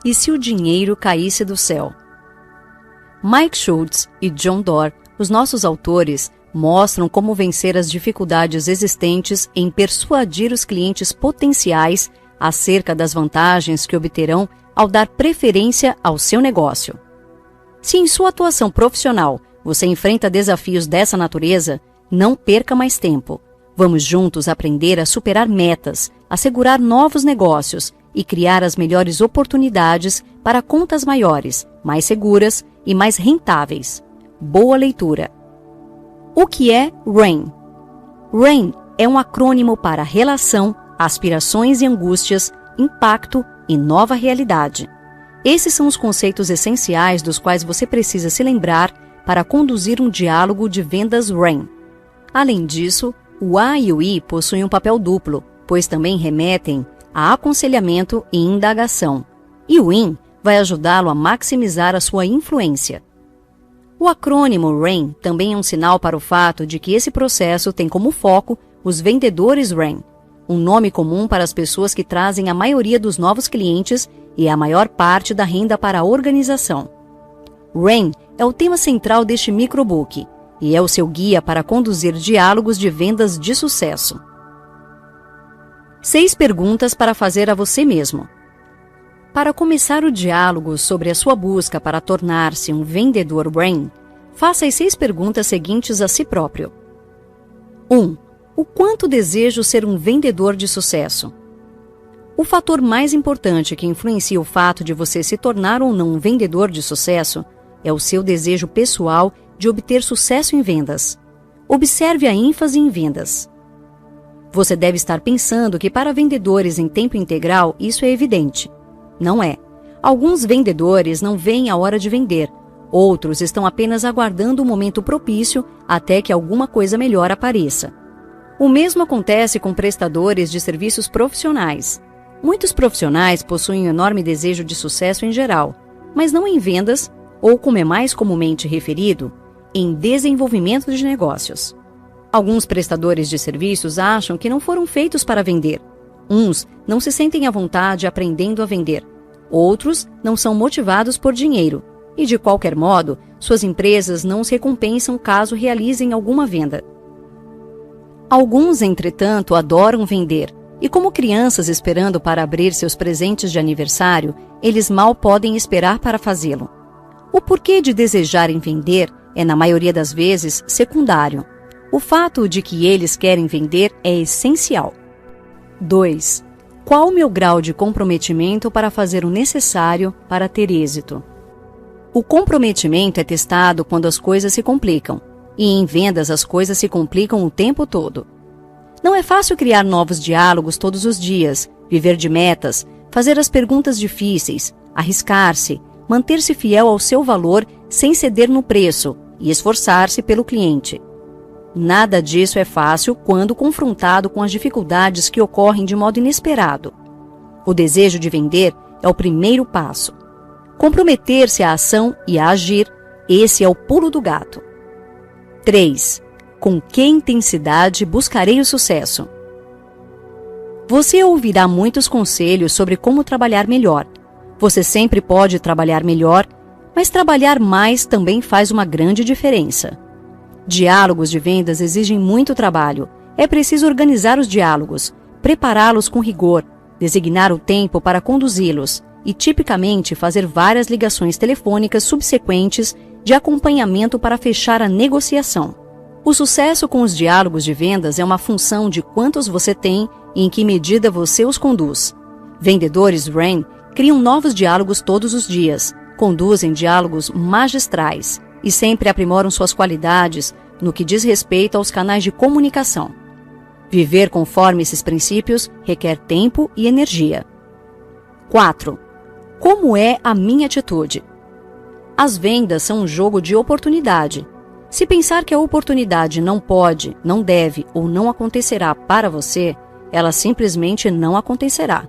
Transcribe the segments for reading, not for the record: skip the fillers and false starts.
E se o dinheiro caísse do céu? Mike Schultz e John Doerr, os nossos autores, mostram como vencer as dificuldades existentes em persuadir os clientes potenciais acerca das vantagens que obterão ao dar preferência ao seu negócio. Se em sua atuação profissional você enfrenta desafios dessa natureza, não perca mais tempo. Vamos juntos aprender a superar metas, assegurar novos negócios e criar as melhores oportunidades para contas maiores, mais seguras e mais rentáveis. Boa leitura! O que é RAIN? RAIN é um acrônimo para Relação, Aspirações e Angústias, Impacto e Nova Realidade. Esses são os conceitos essenciais dos quais você precisa se lembrar para conduzir um diálogo de vendas RAIN. Além disso, o A e o I possuem um papel duplo, pois também remetem a aconselhamento e indagação, e o IN vai ajudá-lo a maximizar a sua influência. O acrônimo RAIN também é um sinal para o fato de que esse processo tem como foco os vendedores RAIN, um nome comum para as pessoas que trazem a maioria dos novos clientes e a maior parte da renda para a organização. RAIN é o tema central deste microbook e é o seu guia para conduzir diálogos de vendas de sucesso. 6 perguntas para fazer a você mesmo. Para começar o diálogo sobre a sua busca para tornar-se um vendedor RAIN, faça as 6 perguntas seguintes a si próprio. 1. O quanto desejo ser um vendedor de sucesso? O fator mais importante que influencia o fato de você se tornar ou não um vendedor de sucesso é o seu desejo pessoal de obter sucesso em vendas. Observe a ênfase em vendas. Você deve estar pensando que para vendedores em tempo integral isso é evidente. Não é. Alguns vendedores não veem a hora de vender. Outros estão apenas aguardando o momento propício até que alguma coisa melhor apareça. O mesmo acontece com prestadores de serviços profissionais. Muitos profissionais possuem um enorme desejo de sucesso em geral, mas não em vendas, ou como é mais comumente referido, em desenvolvimento de negócios. Alguns prestadores de serviços acham que não foram feitos para vender. Uns não se sentem à vontade aprendendo a vender. Outros não são motivados por dinheiro. E, de qualquer modo, suas empresas não os recompensam caso realizem alguma venda. Alguns, entretanto, adoram vender. E como crianças esperando para abrir seus presentes de aniversário, eles mal podem esperar para fazê-lo. O porquê de desejarem vender é, na maioria das vezes, secundário. O fato de que eles querem vender é essencial. 2. Qual o meu grau de comprometimento para fazer o necessário para ter êxito? O comprometimento é testado quando as coisas se complicam, e em vendas as coisas se complicam o tempo todo. Não é fácil criar novos diálogos todos os dias, viver de metas, fazer as perguntas difíceis, arriscar-se, manter-se fiel ao seu valor sem ceder no preço e esforçar-se pelo cliente. Nada disso é fácil quando confrontado com as dificuldades que ocorrem de modo inesperado. O desejo de vender é o primeiro passo. Comprometer-se à ação e a agir, esse é o pulo do gato. 3. Com que intensidade buscarei o sucesso? Você ouvirá muitos conselhos sobre como trabalhar melhor. Você sempre pode trabalhar melhor, mas trabalhar mais também faz uma grande diferença. Diálogos de vendas exigem muito trabalho. É preciso organizar os diálogos, prepará-los com rigor, designar o tempo para conduzi-los e, tipicamente, fazer várias ligações telefônicas subsequentes de acompanhamento para fechar a negociação. O sucesso com os diálogos de vendas é uma função de quantos você tem e em que medida você os conduz. Vendedores RAIN criam novos diálogos todos os dias, conduzem diálogos magistrais e sempre aprimoram suas qualidades no que diz respeito aos canais de comunicação. Viver conforme esses princípios requer tempo e energia. 4. Como é a minha atitude? As vendas são um jogo de oportunidade. Se pensar que a oportunidade não pode, não deve ou não acontecerá para você, ela simplesmente não acontecerá.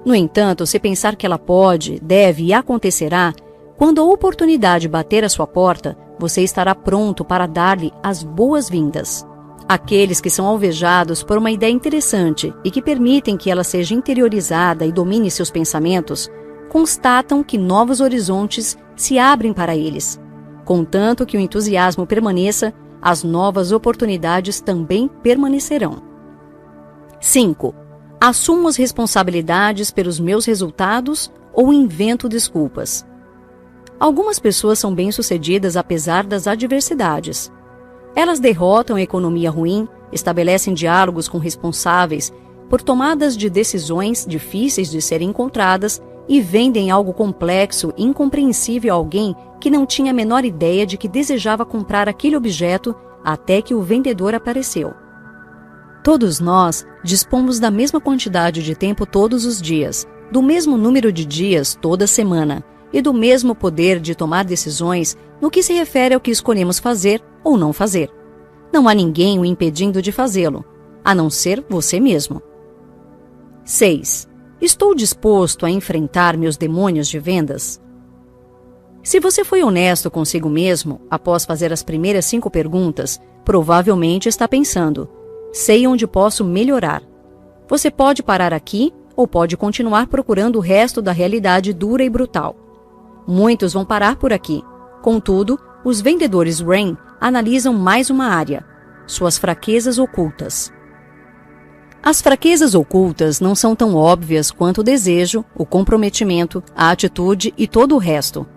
No entanto, se pensar que ela pode, deve e acontecerá, quando a oportunidade bater à sua porta, você estará pronto para dar-lhe as boas-vindas. Aqueles que são alvejados por uma ideia interessante e que permitem que ela seja interiorizada e domine seus pensamentos, constatam que novos horizontes se abrem para eles. Contanto que o entusiasmo permaneça, as novas oportunidades também permanecerão. 5. Assumo as responsabilidades pelos meus resultados ou invento desculpas. Algumas pessoas são bem-sucedidas apesar das adversidades. Elas derrotam a economia ruim, estabelecem diálogos com responsáveis por tomadas de decisões difíceis de serem encontradas e vendem algo complexo e incompreensível a alguém que não tinha a menor ideia de que desejava comprar aquele objeto até que o vendedor apareceu. Todos nós dispomos da mesma quantidade de tempo todos os dias, do mesmo número de dias toda semana e do mesmo poder de tomar decisões no que se refere ao que escolhemos fazer ou não fazer. Não há ninguém o impedindo de fazê-lo, a não ser você mesmo. 6. Estou disposto a enfrentar meus demônios de vendas? Se você foi honesto consigo mesmo, após fazer as primeiras 5 perguntas, provavelmente está pensando: sei onde posso melhorar. Você pode parar aqui ou pode continuar procurando o resto da realidade dura e brutal. Muitos vão parar por aqui. Contudo, os vendedores RAIN analisam mais uma área: suas fraquezas ocultas. As fraquezas ocultas não são tão óbvias quanto o desejo, o comprometimento, a atitude e todo o resto.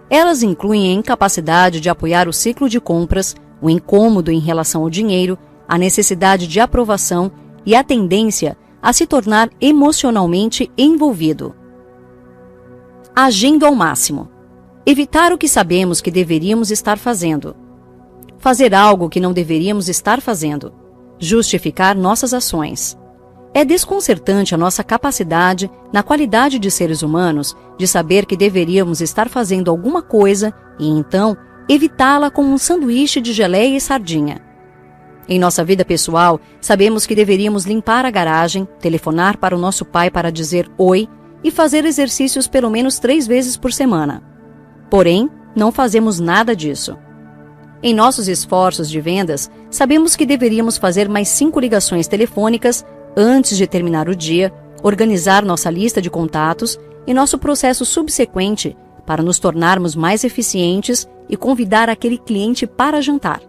Elas incluem a incapacidade de apoiar o ciclo de compras, o incômodo em relação ao dinheiro, a necessidade de aprovação e a tendência a se tornar emocionalmente envolvido. Agindo ao máximo. Evitar o que sabemos que deveríamos estar fazendo. Fazer algo que não deveríamos estar fazendo. Justificar nossas ações. É desconcertante a nossa capacidade, na qualidade de seres humanos, de saber que deveríamos estar fazendo alguma coisa e, então, evitá-la como um sanduíche de geleia e sardinha. Em nossa vida pessoal, sabemos que deveríamos limpar a garagem, telefonar para o nosso pai para dizer oi e fazer exercícios pelo menos 3 vezes por semana. Porém, não fazemos nada disso. Em nossos esforços de vendas, sabemos que deveríamos fazer mais 5 ligações telefônicas antes de terminar o dia, organizar nossa lista de contatos e nosso processo subsequente para nos tornarmos mais eficientes e convidar aquele cliente para jantar.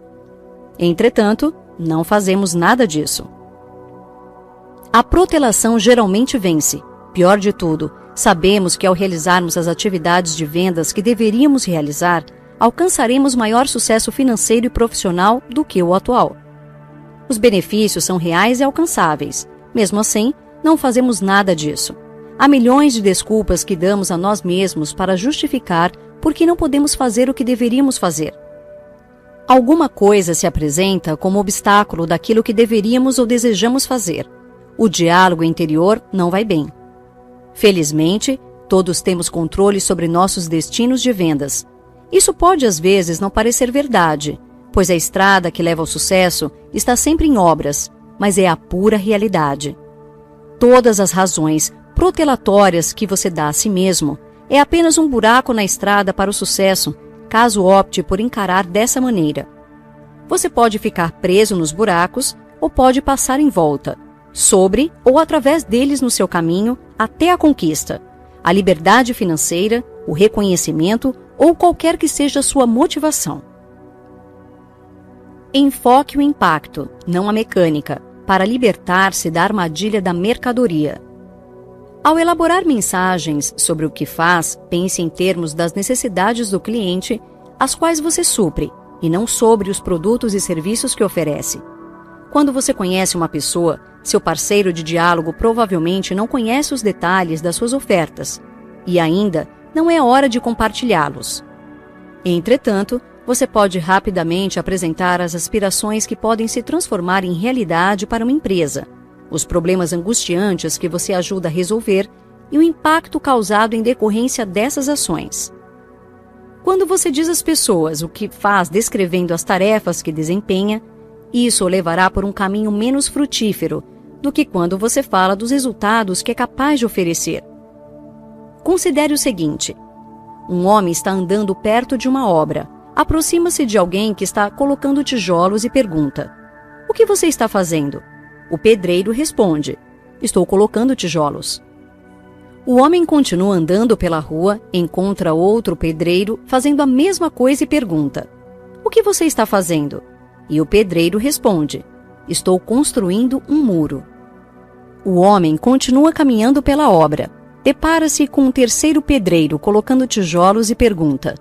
Entretanto, não fazemos nada disso. A protelação geralmente vence. Pior de tudo, sabemos que ao realizarmos as atividades de vendas que deveríamos realizar, alcançaremos maior sucesso financeiro e profissional do que o atual. Os benefícios são reais e alcançáveis. Mesmo assim, não fazemos nada disso. Há milhões de desculpas que damos a nós mesmos para justificar por que não podemos fazer o que deveríamos fazer. Alguma coisa se apresenta como obstáculo daquilo que deveríamos ou desejamos fazer. O diálogo interior não vai bem. Felizmente, todos temos controle sobre nossos destinos de vendas. Isso pode às vezes não parecer verdade, pois a estrada que leva ao sucesso está sempre em obras, mas é a pura realidade. Todas as razões protelatórias que você dá a si mesmo é apenas um buraco na estrada para o sucesso, caso opte por encarar dessa maneira. Você pode ficar preso nos buracos ou pode passar em volta, sobre ou através deles no seu caminho até a conquista, a liberdade financeira, o reconhecimento ou qualquer que seja a sua motivação. Enfoque o impacto, não a mecânica, para libertar-se da armadilha da mercadoria. Ao elaborar mensagens sobre o que faz, pense em termos das necessidades do cliente, as quais você supre, e não sobre os produtos e serviços que oferece. Quando você conhece uma pessoa, seu parceiro de diálogo provavelmente não conhece os detalhes das suas ofertas, e ainda não é hora de compartilhá-los. Entretanto, você pode rapidamente apresentar as aspirações que podem se transformar em realidade para uma empresa, os problemas angustiantes que você ajuda a resolver e o impacto causado em decorrência dessas ações. Quando você diz às pessoas o que faz descrevendo as tarefas que desempenha, isso o levará por um caminho menos frutífero do que quando você fala dos resultados que é capaz de oferecer. Considere o seguinte: um homem está andando perto de uma obra, aproxima-se de alguém que está colocando tijolos e pergunta: "O que você está fazendo?" O pedreiro responde: "Estou colocando tijolos." O homem continua andando pela rua, encontra outro pedreiro fazendo a mesma coisa e pergunta: "O que você está fazendo?" E o pedreiro responde: "Estou construindo um muro." O homem continua caminhando pela obra. Depara-se com um terceiro pedreiro colocando tijolos e pergunta: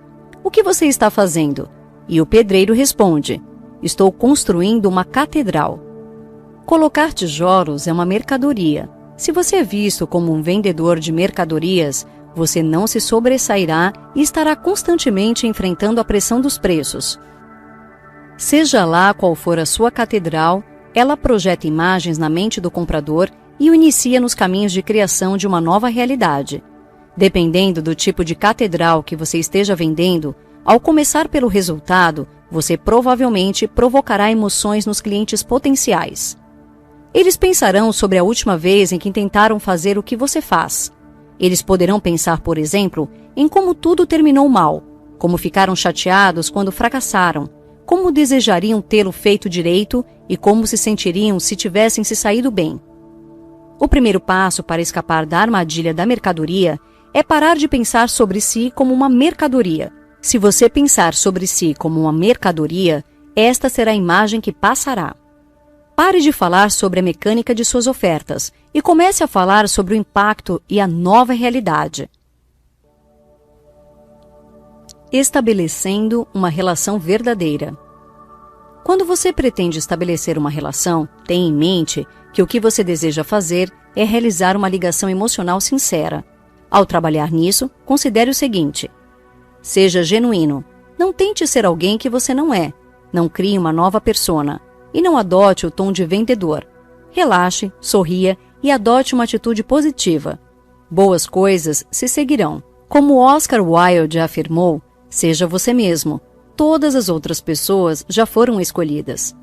"O que você está fazendo?" E o pedreiro responde: "Estou construindo uma catedral." Colocar tijolos é uma mercadoria. Se você é visto como um vendedor de mercadorias, você não se sobressairá e estará constantemente enfrentando a pressão dos preços. Seja lá qual for a sua catedral, ela projeta imagens na mente do comprador e o inicia nos caminhos de criação de uma nova realidade. Dependendo do tipo de catedral que você esteja vendendo, ao começar pelo resultado, você provavelmente provocará emoções nos clientes potenciais. Eles pensarão sobre a última vez em que tentaram fazer o que você faz. Eles poderão pensar, por exemplo, em como tudo terminou mal, como ficaram chateados quando fracassaram, como desejariam tê-lo feito direito e como se sentiriam se tivessem se saído bem. O primeiro passo para escapar da armadilha da mercadoria é parar de pensar sobre si como uma mercadoria. Se você pensar sobre si como uma mercadoria, esta será a imagem que passará. Pare de falar sobre a mecânica de suas ofertas e comece a falar sobre o impacto e a nova realidade. Estabelecendo uma relação verdadeira. Quando você pretende estabelecer uma relação, tenha em mente que o que você deseja fazer é realizar uma ligação emocional sincera. Ao trabalhar nisso, considere o seguinte: seja genuíno. Não tente ser alguém que você não é. Não crie uma nova persona. E não adote o tom de vendedor. Relaxe, sorria e adote uma atitude positiva. Boas coisas se seguirão. Como Oscar Wilde afirmou, seja você mesmo. Todas as outras pessoas já foram escolhidas.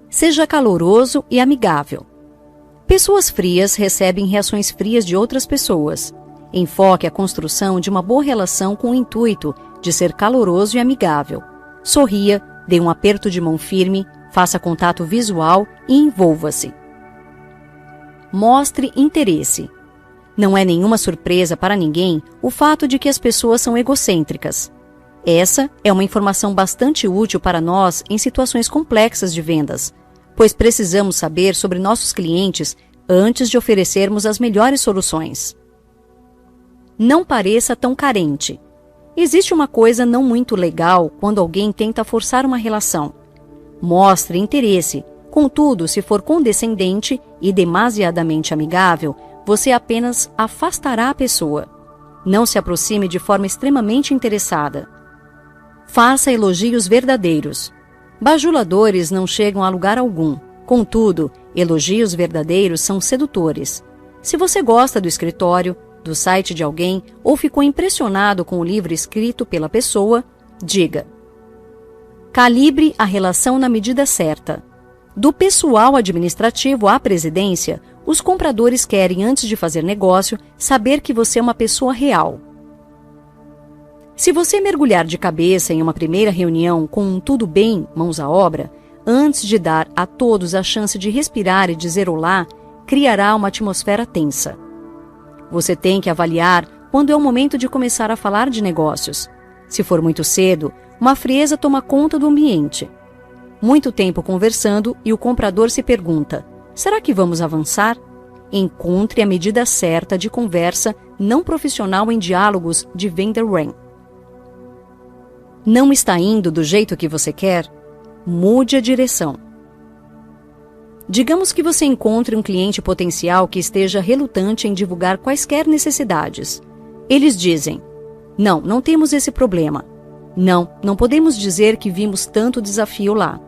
Seja caloroso e amigável. Pessoas frias recebem reações frias de outras pessoas. Enfoque a construção de uma boa relação com o intuito de ser caloroso e amigável. Sorria, dê um aperto de mão firme, faça contato visual e envolva-se. Mostre interesse. Não é nenhuma surpresa para ninguém o fato de que as pessoas são egocêntricas. Essa é uma informação bastante útil para nós em situações complexas de vendas, pois precisamos saber sobre nossos clientes antes de oferecermos as melhores soluções. Não pareça tão carente. Existe uma coisa não muito legal quando alguém tenta forçar uma relação. Mostre interesse, contudo, se for condescendente e demasiadamente amigável, você apenas afastará a pessoa. Não se aproxime de forma extremamente interessada. Faça elogios verdadeiros. Bajuladores não chegam a lugar algum. Contudo, elogios verdadeiros são sedutores. Se você gosta do escritório, do site de alguém ou ficou impressionado com o livro escrito pela pessoa, diga: calibre a relação na medida certa. Do pessoal administrativo à presidência, os compradores querem, antes de fazer negócio, saber que você é uma pessoa real. Se você mergulhar de cabeça em uma primeira reunião com um tudo bem, mãos à obra, antes de dar a todos a chance de respirar e dizer olá, criará uma atmosfera tensa. Você tem que avaliar quando é o momento de começar a falar de negócios. Se for muito cedo, uma frieza toma conta do ambiente. Muito tempo conversando e o comprador se pergunta: será que vamos avançar? Encontre a medida certa de conversa não profissional em diálogos de Vendor-Ren. Não está indo do jeito que você quer? Mude a direção. Digamos que você encontre um cliente potencial que esteja relutante em divulgar quaisquer necessidades. Eles dizem: não temos esse problema. Não podemos dizer que vimos tanto desafio lá.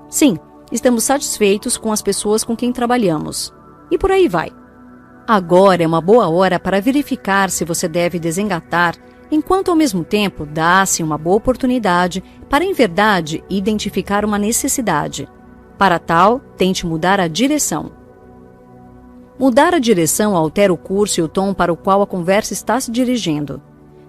Sim, estamos satisfeitos com as pessoas com quem trabalhamos. E por aí vai. Agora é uma boa hora para verificar se você deve desengatar, enquanto ao mesmo tempo dá-se uma boa oportunidade para, em verdade, identificar uma necessidade. Para tal, tente mudar a direção. Mudar a direção altera o curso e o tom para o qual a conversa está se dirigindo.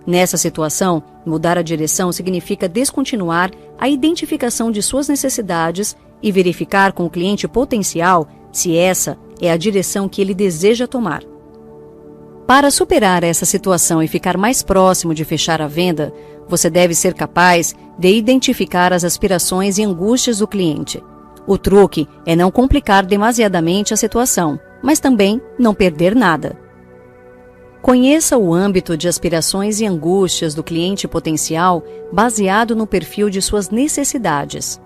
Nessa situação, mudar a direção significa descontinuar a identificação de suas necessidades e verificar com o cliente potencial se essa é a direção que ele deseja tomar. Para superar essa situação e ficar mais próximo de fechar a venda, você deve ser capaz de identificar as aspirações e angústias do cliente. O truque é não complicar demasiadamente a situação, mas também não perder nada. Conheça o âmbito de aspirações e angústias do cliente potencial baseado no perfil de suas necessidades.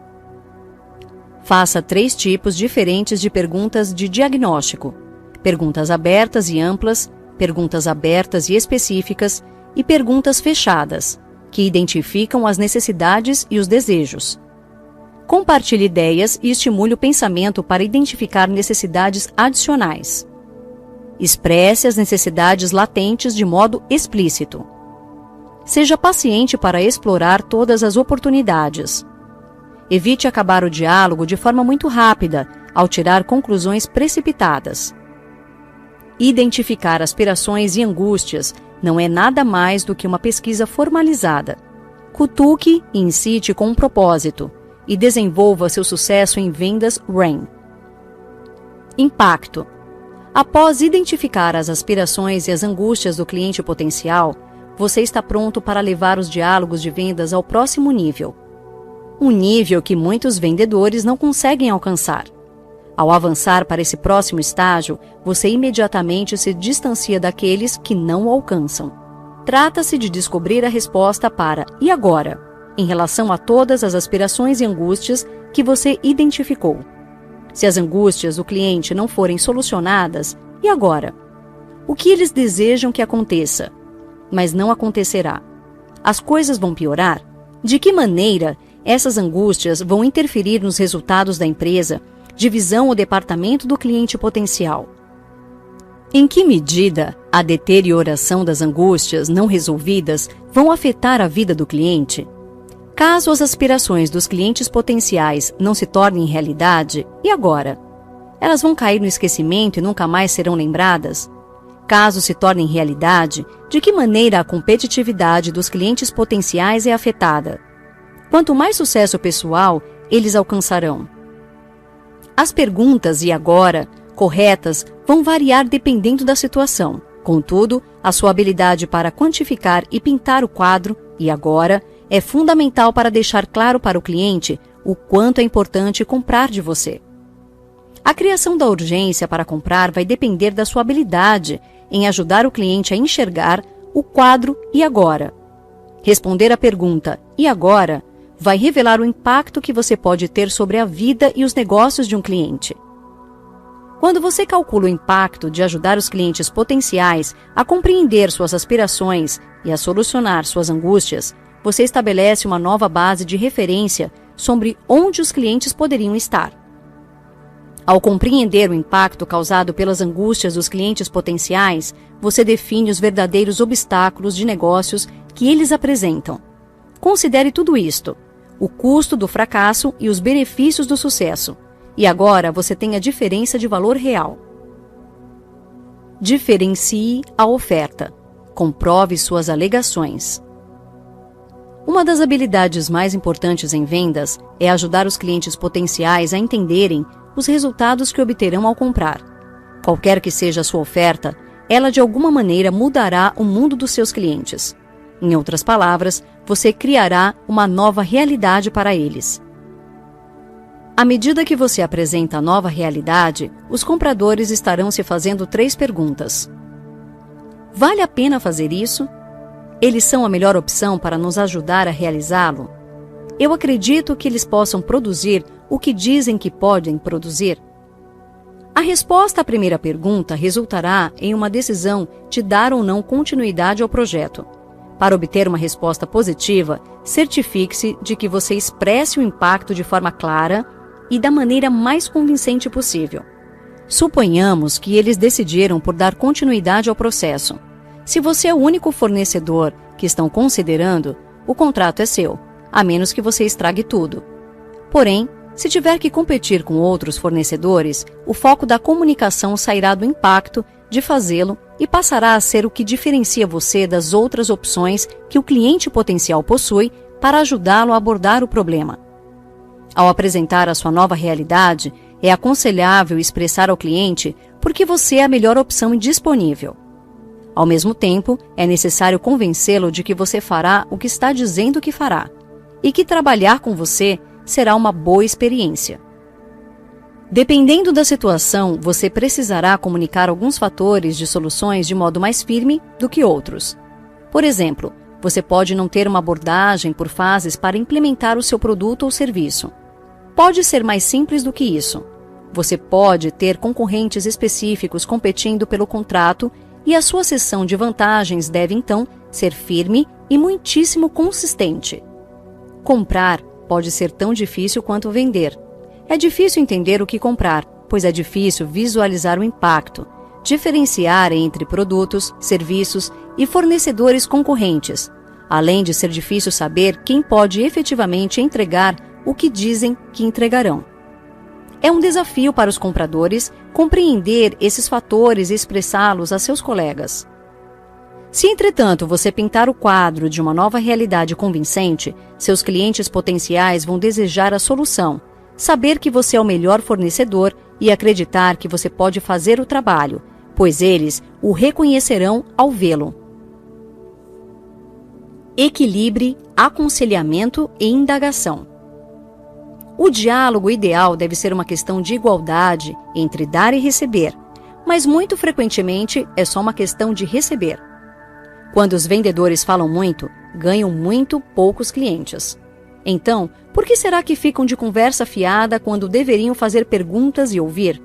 Faça 3 tipos diferentes de perguntas de diagnóstico: perguntas abertas e amplas, perguntas abertas e específicas e perguntas fechadas, que identificam as necessidades e os desejos. Compartilhe ideias e estimule o pensamento para identificar necessidades adicionais. Expresse as necessidades latentes de modo explícito. Seja paciente para explorar todas as oportunidades. Evite acabar o diálogo de forma muito rápida, ao tirar conclusões precipitadas. Identificar aspirações e angústias não é nada mais do que uma pesquisa formalizada. Cutuque e incite com um propósito e desenvolva seu sucesso em vendas RAIN. Impacto. Após identificar as aspirações e as angústias do cliente potencial, você está pronto para levar os diálogos de vendas ao próximo nível. Um nível que muitos vendedores não conseguem alcançar. Ao avançar para esse próximo estágio, você imediatamente se distancia daqueles que não o alcançam. Trata-se de descobrir a resposta para "e agora?", em relação a todas as aspirações e angústias que você identificou. Se as angústias do cliente não forem solucionadas, e agora? O que eles desejam que aconteça? Mas não acontecerá. As coisas vão piorar? De que maneira essas angústias vão interferir nos resultados da empresa, divisão ou departamento do cliente potencial? Em que medida a deterioração das angústias não resolvidas vão afetar a vida do cliente? Caso as aspirações dos clientes potenciais não se tornem realidade, e agora? Elas vão cair no esquecimento e nunca mais serão lembradas? Caso se tornem realidade, de que maneira a competitividade dos clientes potenciais é afetada? Quanto mais sucesso pessoal eles alcançarão? As perguntas "e agora?" corretas vão variar dependendo da situação. Contudo, a sua habilidade para quantificar e pintar o quadro "e agora?" é fundamental para deixar claro para o cliente o quanto é importante comprar de você. A criação da urgência para comprar vai depender da sua habilidade em ajudar o cliente a enxergar o quadro "e agora?". Responder à pergunta "e agora?" vai revelar o impacto que você pode ter sobre a vida e os negócios de um cliente. Quando você calcula o impacto de ajudar os clientes potenciais a compreender suas aspirações e a solucionar suas angústias, você estabelece uma nova base de referência sobre onde os clientes poderiam estar. Ao compreender o impacto causado pelas angústias dos clientes potenciais, você define os verdadeiros obstáculos de negócios que eles apresentam. Considere tudo isto: o custo do fracasso e os benefícios do sucesso. E agora você tem a diferença de valor real. Diferencie a oferta. Comprove suas alegações. Uma das habilidades mais importantes em vendas é ajudar os clientes potenciais a entenderem os resultados que obterão ao comprar. Qualquer que seja a sua oferta, ela de alguma maneira mudará o mundo dos seus clientes. Em outras palavras, você criará uma nova realidade para eles. À medida que você apresenta a nova realidade, os compradores estarão se fazendo 3 perguntas. Vale a pena fazer isso? Eles são a melhor opção para nos ajudar a realizá-lo? Eu acredito que eles possam produzir o que dizem que podem produzir? A resposta à primeira pergunta resultará em uma decisão de dar ou não continuidade ao projeto. Para obter uma resposta positiva, certifique-se de que você expresse o impacto de forma clara e da maneira mais convincente possível. Suponhamos que eles decidiram por dar continuidade ao processo. Se você é o único fornecedor que estão considerando, o contrato é seu, a menos que você estrague tudo. Porém, se tiver que competir com outros fornecedores, o foco da comunicação sairá do impacto de fazê-lo e passará a ser o que diferencia você das outras opções que o cliente potencial possui para ajudá-lo a abordar o problema. Ao apresentar a sua nova realidade, é aconselhável expressar ao cliente por que você é a melhor opção disponível. Ao mesmo tempo, é necessário convencê-lo de que você fará o que está dizendo que fará e que trabalhar com você será uma boa experiência. Dependendo da situação, você precisará comunicar alguns fatores de soluções de modo mais firme do que outros. Por exemplo, você pode não ter uma abordagem por fases para implementar o seu produto ou serviço. Pode ser mais simples do que isso. Você pode ter concorrentes específicos competindo pelo contrato e a sua seção de vantagens deve, então, ser firme e muitíssimo consistente. Comprar pode ser tão difícil quanto vender. É difícil entender o que comprar, pois é difícil visualizar o impacto, diferenciar entre produtos, serviços e fornecedores concorrentes, além de ser difícil saber quem pode efetivamente entregar o que dizem que entregarão. É um desafio para os compradores compreender esses fatores e expressá-los a seus colegas. Se, entretanto, você pintar o quadro de uma nova realidade convincente, seus clientes potenciais vão desejar a solução, saber que você é o melhor fornecedor e acreditar que você pode fazer o trabalho, pois eles o reconhecerão ao vê-lo. Equilibre aconselhamento e indagação. O diálogo ideal deve ser uma questão de igualdade entre dar e receber, mas muito frequentemente é só uma questão de receber. Quando os vendedores falam muito, ganham muito poucos clientes. Então, por que será que ficam de conversa fiada quando deveriam fazer perguntas e ouvir?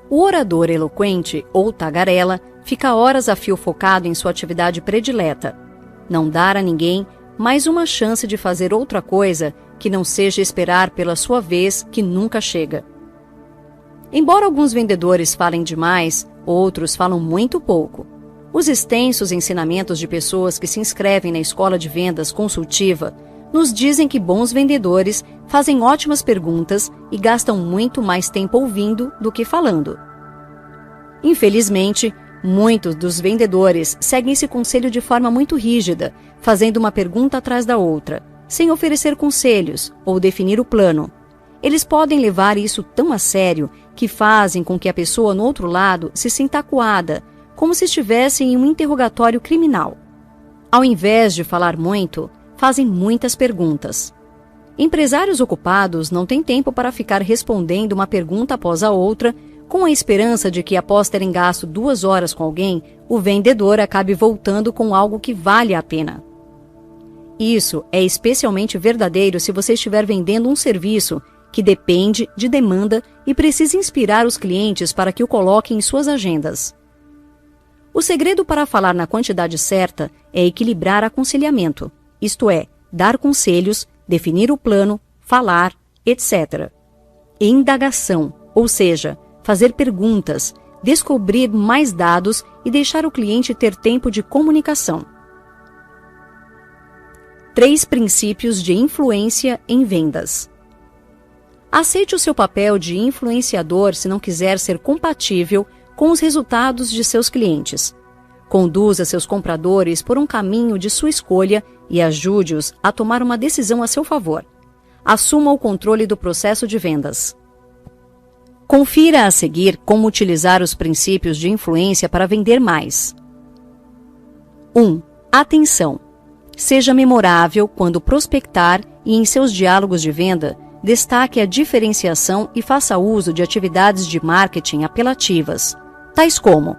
O orador eloquente ou tagarela fica horas a fio focado em sua atividade predileta. Não dar a ninguém mais uma chance de fazer outra coisa que não seja esperar pela sua vez que nunca chega. Embora alguns vendedores falem demais, outros falam muito pouco. Os extensos ensinamentos de pessoas que se inscrevem na escola de vendas consultiva nos dizem que bons vendedores fazem ótimas perguntas e gastam muito mais tempo ouvindo do que falando. Infelizmente, muitos dos vendedores seguem esse conselho de forma muito rígida, fazendo uma pergunta atrás da outra, sem oferecer conselhos ou definir o plano. Eles podem levar isso tão a sério que fazem com que a pessoa no outro lado se sinta acuada, como se estivesse em um interrogatório criminal. Ao invés de falar muito, fazem muitas perguntas. Empresários ocupados não têm tempo para ficar respondendo uma pergunta após a outra, com a esperança de que, após terem gasto 2 horas com alguém, o vendedor acabe voltando com algo que vale a pena. Isso é especialmente verdadeiro se você estiver vendendo um serviço que depende de demanda e precisa inspirar os clientes para que o coloquem em suas agendas. O segredo para falar na quantidade certa é equilibrar aconselhamento, isto é, dar conselhos, definir o plano, falar, etc. E indagação, ou seja, fazer perguntas, descobrir mais dados e deixar o cliente ter tempo de comunicação. 3 princípios de influência em vendas. Aceite o seu papel de influenciador se não quiser ser compatível com os resultados de seus clientes. Conduza seus compradores por um caminho de sua escolha e ajude-os a tomar uma decisão a seu favor. Assuma o controle do processo de vendas. Confira a seguir como utilizar os princípios de influência para vender mais. 1. Atenção. Seja memorável quando prospectar e em seus diálogos de venda, destaque a diferenciação e faça uso de atividades de marketing apelativas, tais como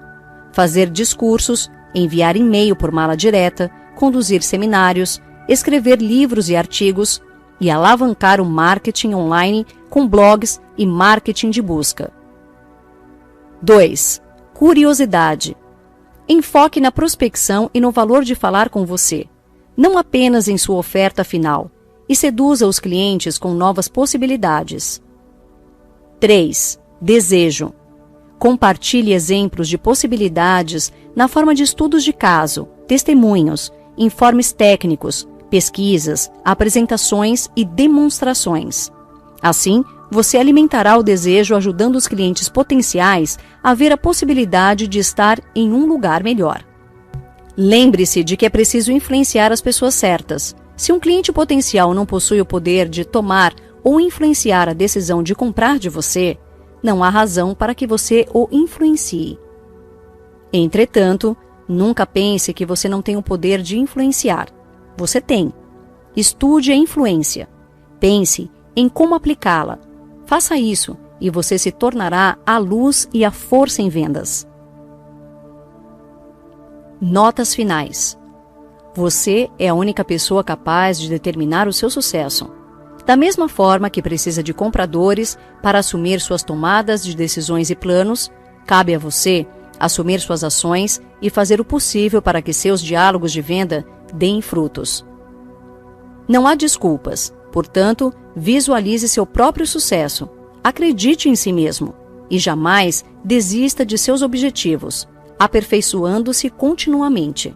fazer discursos, enviar e-mail por mala direta, conduzir seminários, escrever livros e artigos e alavancar o marketing online com blogs e marketing de busca. 2. Curiosidade. Enfoque na prospecção e no valor de falar com você, não apenas em sua oferta final, e seduza os clientes com novas possibilidades. 3. Desejo. Compartilhe exemplos de possibilidades na forma de estudos de caso, testemunhos, informes técnicos, pesquisas, apresentações e demonstrações. Assim, você alimentará o desejo ajudando os clientes potenciais a ver a possibilidade de estar em um lugar melhor. Lembre-se de que é preciso influenciar as pessoas certas. Se um cliente potencial não possui o poder de tomar ou influenciar a decisão de comprar de você, não há razão para que você o influencie. Entretanto, Nunca pense que você não tem o poder de influenciar. Você tem. Estude a influência. Pense em como aplicá-la. Faça isso e você se tornará a luz e a força em vendas. Notas finais. Você é a única pessoa capaz de determinar o seu sucesso. Da mesma forma que precisa de compradores para assumir suas tomadas de decisões e planos, cabe a você assumir suas ações e fazer o possível para que seus diálogos de venda deem frutos. Não há desculpas, portanto, visualize seu próprio sucesso, acredite em si mesmo e jamais desista de seus objetivos, aperfeiçoando-se continuamente.